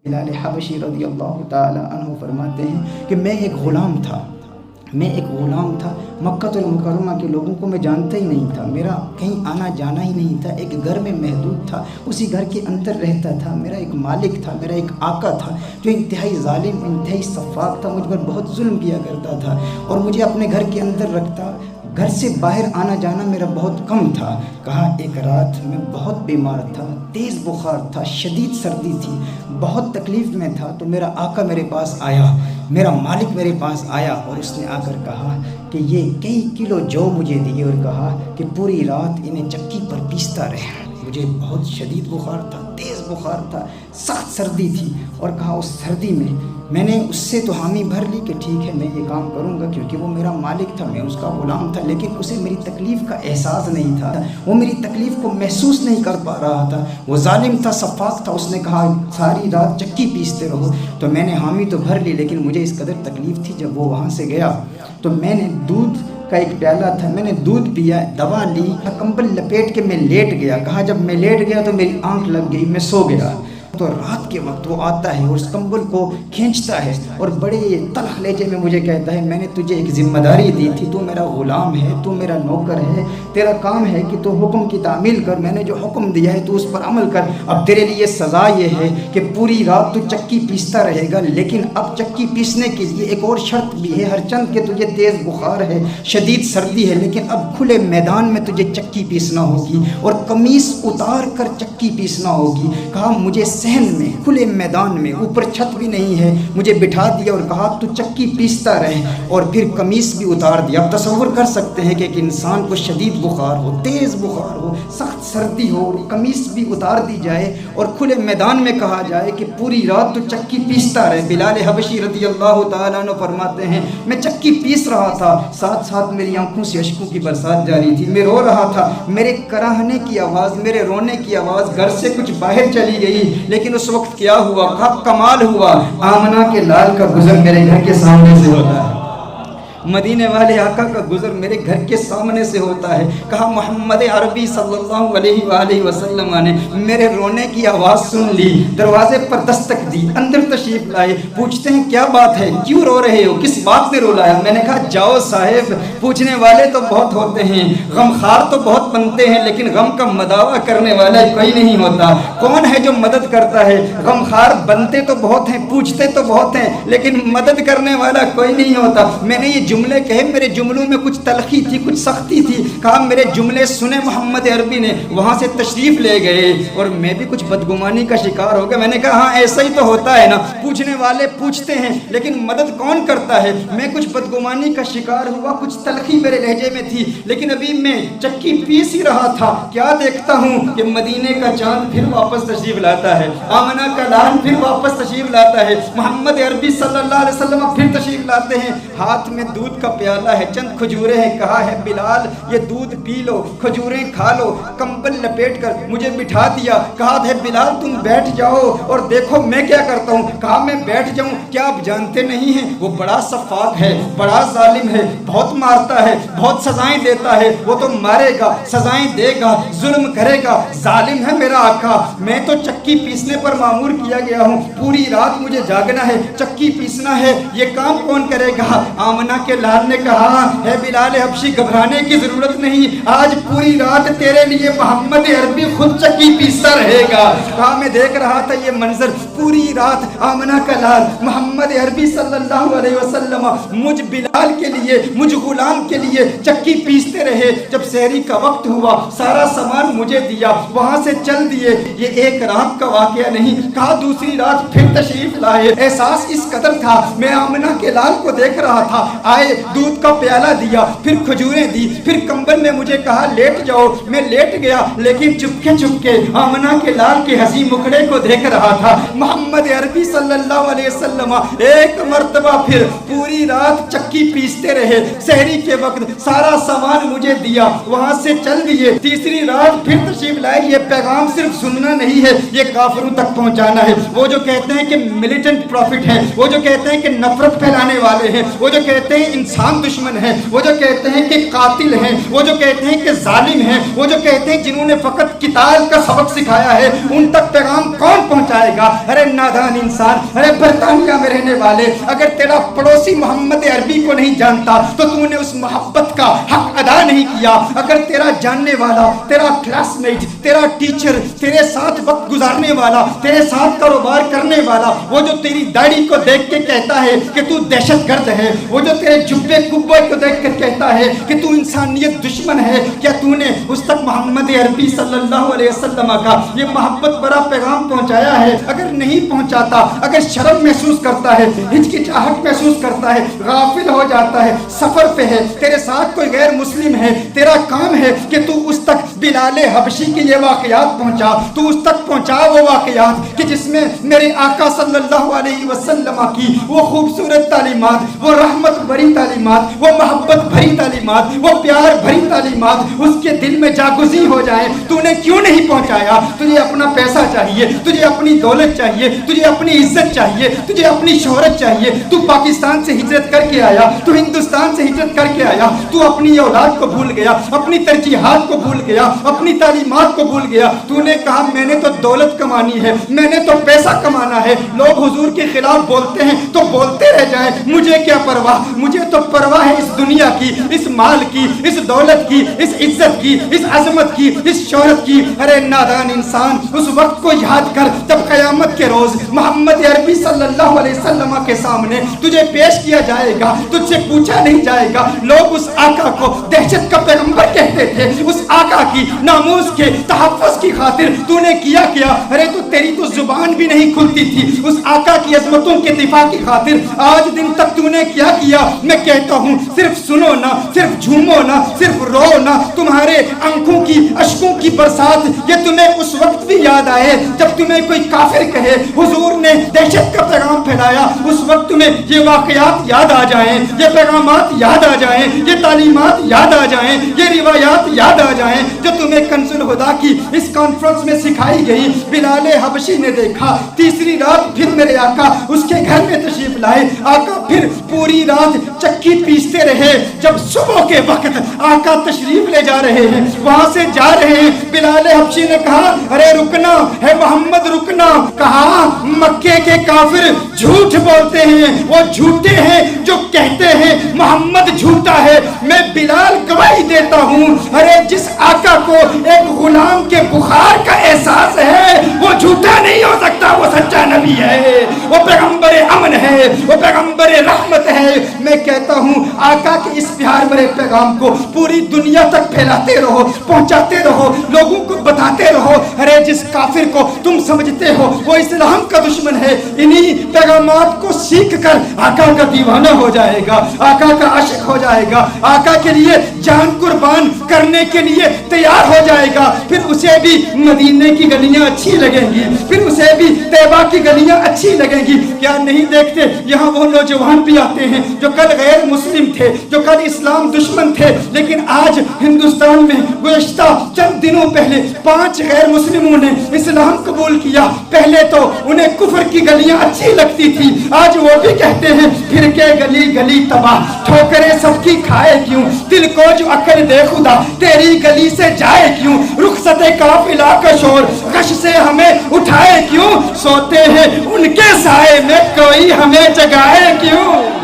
بلال حبشی رضی اللہ تعالی عنہ فرماتے ہیں کہ میں ایک غلام تھا، مکہ المکرمہ کے لوگوں کو میں جانتا ہی نہیں تھا، میرا کہیں آنا جانا ہی نہیں تھا، ایک گھر میں محدود تھا، اسی گھر کے اندر رہتا تھا، میرا ایک مالک تھا، میرا ایک آقا تھا جو انتہائی ظالم، انتہائی سفاک تھا، مجھ پر بہت ظلم کیا کرتا تھا اور مجھے اپنے گھر کے اندر رکھتا، گھر سے باہر آنا جانا میرا بہت کم تھا۔ کہا ایک رات میں بہت بیمار تھا، تیز بخار تھا، شدید سردی تھی، بہت تکلیف میں تھا، تو میرا آقا میرے پاس آیا، میرا مالک میرے پاس آیا اور اس نے آ کر کہا کہ یہ کئی کلو جو مجھے دیے اور کہا کہ پوری رات انہیں چکی پر پیستا رہے۔ مجھے بہت شدید بخار تھا، تیز بخار تھا، سخت سردی تھی اور کہا اس سردی میں نے اس سے تو حامی بھر لی کہ ٹھیک ہے میں یہ کام کروں گا، کیونکہ وہ میرا مالک تھا، میں اس کا غلام تھا، لیکن اسے میری تکلیف کا احساس نہیں تھا، وہ میری تکلیف کو محسوس نہیں کر پا رہا تھا، وہ ظالم تھا، سفاک تھا۔ اس نے کہا ساری رات چکی پیستے رہو، تو میں نے حامی تو بھر لی، لیکن مجھے اس قدر تکلیف تھی۔ جب وہ وہاں سے گیا تو میں نے دودھ کا ایک پیالہ تھا، میں نے دودھ پیا، دوا لی، کمبل لپیٹ کے میں لیٹ گیا۔ کہا جب میں لیٹ گیا تو میری آنکھ لگ گئی، میں سو گیا۔ تو رات کے وقت وہ آتا ہے اور اس کمبل کو کھینچتا ہے اور بڑے تلخ لہجے میں مجھے کہتا ہے میں نے تجھے ایک ذمہ داری دی تھی، تو میرا غلام ہے، تو میرا نوکر ہے، تیرا کام ہے کہ تو حکم کی تعمیل کر، میں نے جو حکم دیا ہے تو اس پر عمل کر۔ اب تیرے لیے سزا یہ ہے کہ پوری رات تو چکی پیستا رہے گا، لیکن اب چکی پیسنے کے لیے ایک اور شرط بھی ہے، ہر چند کہ تجھے تیز بخار ہے، شدید سردی ہے، لیکن اب کھلے میدان میں تجھے چکی پیسنا ہوگی اور قمیص اتار کر چکی پیسنا ہوگی۔ کہا مجھے صحن میں، کھلے میدان میں، اوپر چھت بھی نہیں ہے، مجھے بٹھا دیا اور کہا تو چکی پیستا رہے اور پھر قمیص بھی اتار دیا۔ اب تصور کر سکتے ہیں کہ ایک انسان کو شدید بخار ہو، تیز بخار ہو، سخت سردی ہو اور قمیص بھی اتار دی جائے اور کھلے میدان میں کہا جائے کہ پوری رات تو چکی پیستا رہے۔ بلال حبشی رضی اللہ تعالیٰ عنہ فرماتے ہیں میں چکی پیس رہا تھا، ساتھ ساتھ میری آنکھوں سے اشکوں کی برسات جاری تھی، میں رو رہا تھا، میرے کراہنے کی آواز، میرے رونے کی آواز گھر سے کچھ باہر چلی گئی، لیکن اس وقت کیا ہوا؟ کمال ہوا، آمنہ کے لال کا گزر میرے گھر کے سامنے سے ہوتا ہے، مدینے والے آقا کا گزر میرے گھر کے سامنے سے ہوتا ہے۔ کہا محمد عربی صلی اللہ علیہ وآلہ وسلم نے میرے رونے کی آواز سن لی، دروازے پر دستک دی، اندر تشریف لائے، پوچھتے ہیں کیا بات ہے، کیوں رو رہے ہو، کس بات نے رولایا؟ میں نے کہا جاؤ صاحب، پوچھنے والے تو بہت ہوتے ہیں، غمخوار تو بہت بنتے ہیں، لیکن غم کا مداوع کرنے والا کوئی نہیں ہوتا۔ کون ہے جو مدد کرتا ہے؟ غمخوار بنتے تو بہت ہیں، پوچھتے تو بہت ہیں، لیکن مدد کرنے والا کوئی نہیں ہوتا۔ میں نے یہ جملے کہے، میرے جملوں میں کچھ تلخی تھی، کچھ سختی تھی، کہا میرے جملے سنے محمد عربی نے، وہاں سے تشریف لے گئے اور میں بھی کچھ بدگمانی کا شکار ہو گیا۔ میں نے کہا ہاں ایسا ہی تو ہوتا ہے نا، پوچھنے والے پوچھتے ہیں لیکن مدد کون کرتا ہے؟ میں کچھ بدگمانی کا شکار ہوا، کچھ تلخی میرے لہجے میں تھی، لیکن ابھی میں چکی پیس ہی رہا تھا، کیا دیکھتا ہوں کہ مدینے کا چاند پھر واپس تشریف لاتا ہے، آمنہ کا لال پھر واپس تشریف لاتا ہے، محمد عربی صلی اللہ علیہ وسلم پھر تشریف لاتے ہیں، ہاتھ میں دودھ کا پیالہ ہے، چند کھجوریں ہیں، کہا ہے بلال یہ دودھ پی لو، کھجوریں کھا لو، کمبل لپیٹ کر مجھے بٹھا دیا، کہا ہے بلال تم بیٹھ جاؤ اور دیکھو میں کیا کرتا ہوں۔ کہا میں بیٹھ جاؤں؟ کیا آپ جانتے نہیں ہیں وہ بڑا سفاک ہے، بڑا ظالم ہے، بہت مارتا ہے، بہت سزائیں دیتا ہے، وہ تو مارے گا، سزائیں دے گا، ظلم کرے گا، ظالم ہے میرا آقا، میں تو چکی پیسنے پر معمور کیا گیا ہوں، پوری رات مجھے جاگنا ہے، چکی پیسنا ہے، یہ کام کون کرے گا؟ آمنہ کے لال نے کہا ہے بلال حبشی گھبرانے کی ضرورت نہیں، آج پوری رات تیرے لیے محمد عربی خود چکی پیستا رہے گا۔ کہا میں دیکھ رہا تھا یہ منظر، پوری رات آمنہ کا لال محمد عربی صلی اللہ علیہ وسلم مجھ بلال کے لیے، مجھ غلام کے لیے چکی پیستے رہے۔ جب سحری کا وقت ہوا سارا سامان مجھے دیا، وہاں سے چل دیے۔ یہ ایک رات کا واقعہ نہیں، کہا دوسری رات پھر تشریف لائے۔ احساس اس قدر تھا، میں آمنہ کے لال کو دیکھ رہا تھا، آئے دودھ کا پیالہ دیا، پھر کھجوریں دی، پھر کمبل میں مجھے کہا لیٹ جاؤ، میں لیٹ گیا، لیکن چپکے چپکے آمنہ کے لال کے حسین مکھڑے کو دیکھ رہا تھا۔ محمد عربی صلی اللہ علیہ وسلم ایک مرتبہ پھر پوری رات چکی پیستے رہے، سحری کے وقت سارا سامان مجھے دیا، وہاں سے چل دیے۔ تیسری رات پھر تشریف لائے۔ یہ پیغام صرف سننا نہیں ہے، یہ کافروں تک پہنچانا ہے۔ وہ جو کہتے ہیں کہ ملیٹنٹ پروفٹ ہیں، وہ جو کہتے ہیں کہ نفرت پھیلانے والے ہیں، وہ جو کہتے ہیں انسان دشمن ہیں، وہ جو کہتے ہیں کہ قاتل ہیں، وہ جو کہتے ہیں کہ ظالم ہیں، وہ جو کہتے ہیں جنہوں نے فقط قتال کا سبق سکھایا ہے، ان تک پیغام کون پہنچائے گا؟ ارے نادان انسان، ارے برطانیہ میں رہنے والے، اگر تیرا پڑوسی محمد عربی کو نہیں جانتا تو تو نے اس محبت کا حق ادا نہیں کیا۔ اگر تیرا جاننے والا، تیرا کلاس میٹ، تیرا ٹیچر، تیرے ساتھ وقت گزارنے والا، تیرے ساتھ کاروبار کرنے والا، وہ جو تیری داڑھی کو دیکھ کے کہتا ہے کہ تو دہشت گرد ہے، وہ جو تیرے جبے کبے کو دیکھ کر کہتا ہے کہ تو انسانیت دشمن ہے، کیا تو نے اس تک محمد عربی صلی اللہ علیہ وسلم کا یہ محبت بڑا پیغام پہنچایا ہے؟ اگر نہیں پہنچاتا، اگر شرم محسوس کرتا ہے، ہچکچاہٹ محسوس کرتا ہے، غافل ہو جاتا ہے، سفر پہ ہے، تیرے ساتھ کوئی غیر مسلم ہے، تیرا کام ہے کہ تو اس تک بلال حبشی کی یہ واقعات پہنچا، تو اس تک پہنچا وہ واقعات کہ جس میں میرے آقا صلی اللہ علیہ وسلم کی وہ خوبصورت تعلیمات، وہ رحمت بھری تعلیمات، وہ محبت بھری تعلیمات، وہ پیار بھری تعلیمات اس کے دل میں جاگزی ہو جائیں۔ تو نے کیوں نہیں پہنچایا؟ تجھے اپنا پیسہ چاہیے، تجھے اپنی دولت چاہیے، تجھے اپنی عزت چاہیے، تجھے اپنی شہرت چاہیے، تو پاکستان سے ہجرت کر کے آیا، تو ہندوستان سے ہجرت کر کے آیا، تو اپنی اولاد کو بھول گیا، اپنی ترجیحات کو بھول گیا، اپنی تعلیمات کو بھول گیا۔ تو نے کہا میں نے تو دولت کمانی ہے، میں نے تو پیسہ کمانا ہے، لوگ حضور کے خلاف بولتے ہیں تو بولتے رہ جائیں، مجھے کیا پرواہ، مجھے تو پرواہ ہے اس دنیا کی، اس مال کی، اس دولت کی، اس عزت کی، اس عظمت کی، اس شہرت کی۔ ارے نادان انسان، اس وقت کو یاد کر جب قیامت کے روز محمد عربی صلی اللہ علیہ وسلم کے سامنے تجھے پیش کیا جائے گا، تجھ سے پوچھا نہیں جائے گا۔ لوگ اس آقا کو دہشت کا پیغمبر کہتے تھے، اس آقا کی ناموس کے تحفظ کی خاطر تو نے کیا کیا؟ ارے تو تیری تو زبان بھی نہیں کھلتی تھی اس آقا کی عظمتوں کے دفاع کی خاطر، آج دن تک تو نے کیا کیا؟ میں کہتا ہوں صرف سنو نہ، صرف جھومو نہ، صرف رو نہ، تمہارے آنکھوں کی اشکوں کی برسات یہ تمہیں اس وقت بھی یاد آئے جب تمہیں کوئی کافر کہے حضور نے دہشت کا پیغام پھیلایا، اس وقت تمہیں یہ واقعات یاد آ جائیں، یہ پیغامات یاد آ جائیں، یہ تعلیمات یاد آ جائیں، یہ روایات یاد آ جائیں جو تمہیں کنز الہدیٰ کی اس کانفرنس میں سکھائی گئی۔ بلال حبشی نے دیکھا، تیسری رات پھر میرے آقا اس کے گھر میں تشریف لائے، آقا پھر پوری رات چکی پیستے رہے۔ جب صبح کے وقت آقا تشریف لے جا رہے ہیں، وہاں سے جا رہے ہیں، بلال حبشی نے کہا ارے رکنا ہے محمد، رکنا۔ کہا مکے کے کافر جھوٹ بولتے ہیں، وہ جھوٹے ہیں جو کہتے ہیں محمد جھوٹا ہے، میں بلال گواہی دیتا ہوں ارے جس آقا کو ایک غلام کے بخار کا احساس ہے وہ جھوٹا نہیں ہو سکتا، وہ سچا نبی ہے، وہ پیغمبر امن ہے، وہ پیغمبر رحمت ہے۔ میں کہتا ہوں آقا کے اس پیار بھرے پیغام کو پوری دنیا تک پھیلاتے رہو، پہنچاتے رہو، لوگوں کو بتاتے رہو۔ ارے جس کافر کو تم سمجھتے ہو وہ اسلام کا دشمن ہے، انہی پیغامات کو سیکھ کر آقا کا دیوانہ ہو جائے گا، آقا کا عاشق ہو جائے گا، آقا کے لیے جان قربان کرنے کے لیے تیار ہو جائے گا۔ پھر اسے بھی مدینے کی گلیاں اچھی لگیں گی، پھر اسے بھی طیبہ کی گلیاں اچھی لگیں گی۔ کیا نہیں دیکھتے یہاں وہ نوجوان بھی آتے ہیں جو کل غیر مسلم تھے، جو کل اسلام دشمن تھے، لیکن آج ہندوستان میں گزشتہ چند دنوں پہلے 5 غیر مسلموں نے اسلام قبول کیا۔ پہلے تو انہیں کفر کی گلیاں اچھی لگتی تھی، آج وہ بھی کہتے ہیں پھر کے گلی گلی تباہ، ٹھوکریں سب کی کھائے کیوں، دل کو جو عقل دے خدا تیری گلی سے جائے کیوں، رخصت قافلہ کا شور غش سے ہمیں اٹھائے کیوں، سوتے ہیں ان کے سائے میں کوئی ہمیں جگائے کیوں۔